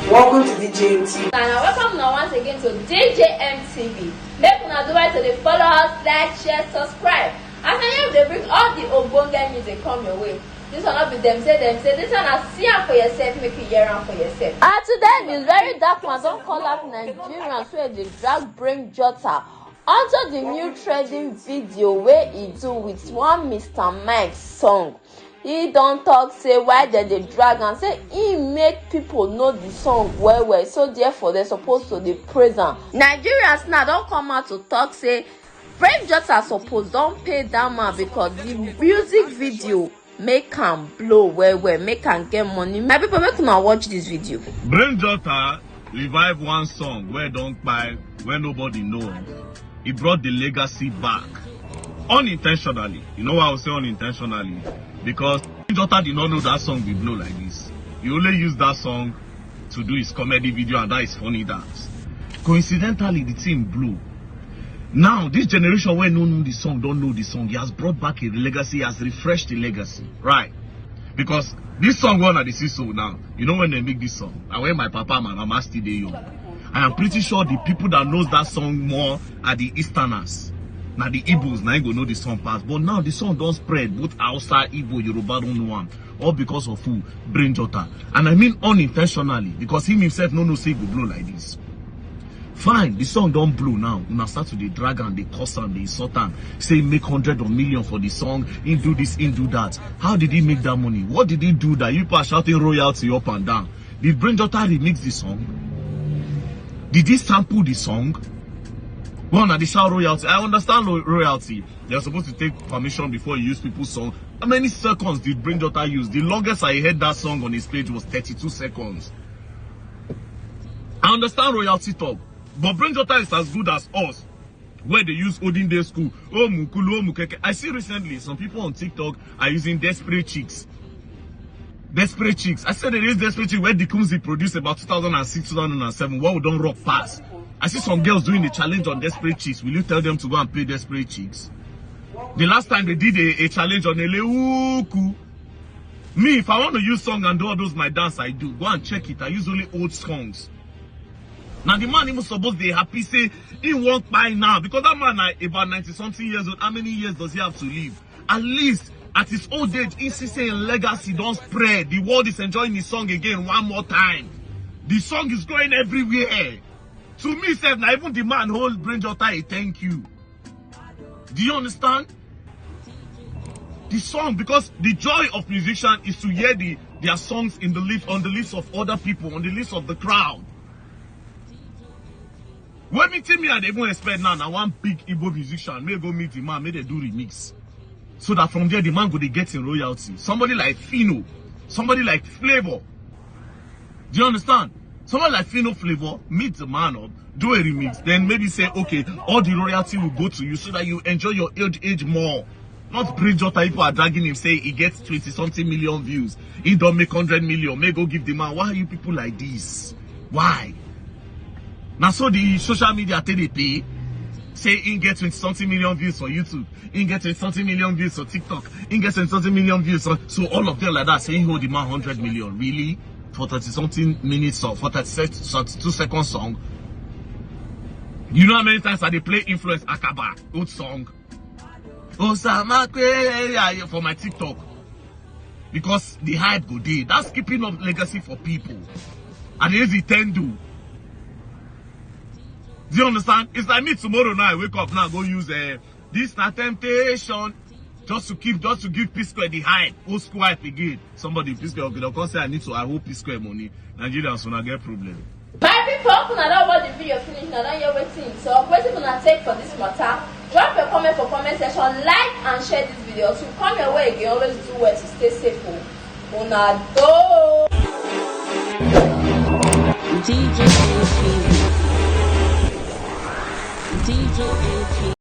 Welcome to DJMTV. And welcome now once again to DJMTV. Make una do right to the follow us, like, share, subscribe. As I have they bring all the Obonga music come your way. This will not be them say. This one I see am for yourself, make you hear am for yourself. And today news very dark one don't call up Nigerians where the drag bring Jotter onto the new trending video where he do with one Mr. Mike's song. He don't talk say why they drag and say he make people know the song well, so therefore they're supposed to dey praise am. Nigerians now don't come out to talk say Brave Jotter suppose don't pay that man because the music video make am blow well, make am get money. My people, make una watch this video. Brave Jotter revive one song where don't buy where nobody know. He brought the legacy back unintentionally. You know why I was saying unintentionally? Because Jotter did not know that song will blow like this. He only used that song to do his comedy video and that is funny dance. Coincidentally, the team blew. Now, this generation where no know the song, don't know the song, he has brought back a legacy, he has refreshed the legacy. Right? Because this song one at the CISO now, you know when they make this song, and when my papa and my mama still there young, I am pretty sure the people that knows that song more are the Easterners. Now the Igbos now ain't gonna know the song pass. But now the song don't spread. Both outside Igbo, Yoruba don't know one. All because of who? Brave Jotter. And I mean unintentionally. Because him himself no say go blow like this. Fine, the song don't blow now. Now start to the drag and the curse and the insult and say make 100 or million for the song. In do this, in do that. How did he make that money? What did he do that you people are shouting royalty up and down? Did Brave Jotter remix the song? Did he sample the song? One at the shout royalty. I understand royalty. They're supposed to take permission before you use people's song. How many seconds did Brave Jotter use? The longest I heard that song on his page was 32 seconds. I understand royalty talk, but Brave Jotter is as good as us, where they use Odin Day School. Oh mukulu, oh mukeke. I see recently some people on TikTok are using Desperate Chicks. Desperate Chicks. I said there is Desperate Chicks where the Kumzi produced about 2006, 2007. What we don't rock past. I see some girls doing the challenge on Desperate Chicks. Will you tell them to go and play Desperate Chicks? The last time they did a challenge on Eleuku. Me, if I want to use song and do all those my dance, I do. Go and check it. I use only old songs. Now the man even supposed they happy say he won't buy now. Because that man about 90 something years old. How many years does he have to live? At least at his old age, he's saying legacy don't spread. The world is enjoying his song again one more time. The song is going everywhere. To me, self, now even the man hold Brave Jotter a thank you. Do you understand? The song, because the joy of musician is to hear their songs in the lips, on the lips of other people, on the lips of the crowd. When me tell me I even expect now one big Igbo musician, may go meet the man, may they do remix. So that from there the man go they get in royalty. Somebody like Fino, somebody like Flavor. Do you understand? Someone like Fino Flavor, meet the man up, do a remix, then maybe say, okay, all the royalty will go to you so that you enjoy your old age more. Not Brave Jotter, people are dragging him, say he gets 20-something million views. He don't make 100 million, may go give the man. Why are you people like this? Why? Now so the social media tell they pay, say he get 20-something million views for YouTube, he get 20-something million views for TikTok, he get 20-something million views for, so all of them like that, saying hold the man 100 million. Really? For 30-something minutes song, for 32 second song. You know how many times I they play Influence Akaba, old song. Osama for my TikTok. Because the hype go day. That's keeping up legacy for people. And here's the 10 do. Do you understand? It's like me tomorrow now, I wake up now, go use this not temptation. Just to give P-Square the hype, old school hype again. Somebody P-Square, okay, they'll say I need to, I hope P-Square money. Nigerians will not get problem. My people, I don't watch the video finish, I don't hear waiting. So, what you gonna take for this matter? Drop your comment for comment section, like and share this video. So, come your way again, always do well to stay safe. Una do. DJ